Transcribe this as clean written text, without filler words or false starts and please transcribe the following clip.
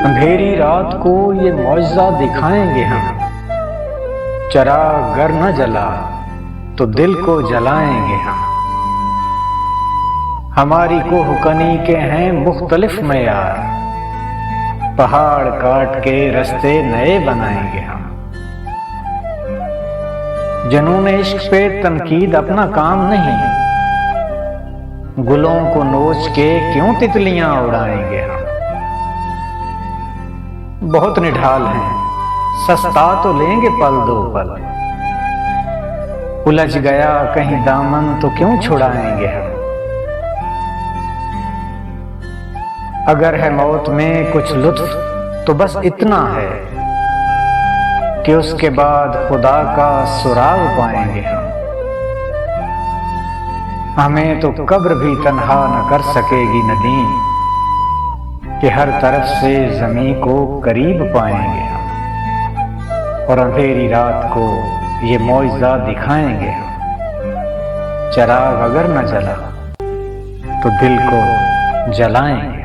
अंधेरी रात को ये मौजज़ा दिखाएंगे हम, चिराग अगर न जला तो दिल को जलाएंगे हम। हमारी कोहकनी के हैं मुख्तलिफ मयार, पहाड़ काट के रास्ते नए बनाएंगे हम। जुनून इश्क पे तनकीद अपना काम नहीं, गुलों को नोच के क्यों तितलियां उड़ाएंगे हम। बहुत निढाल हैं, सस्ता तो लेंगे पल दो पल, उलझ गया कहीं दामन तो क्यों छुड़ाएंगे हम। अगर है मौत में कुछ लुत्फ तो बस इतना है कि उसके बाद खुदा का सुराग पाएंगे हम। हमें तो कब्र भी तन्हा न कर सकेगी नदीम, कि हर तरफ से जमीन को करीब पाएंगे हम। और अंधेरी रात को ये मौजज़ा दिखाएंगे हम, चिराग अगर न जला तो दिल को जलाएंगे।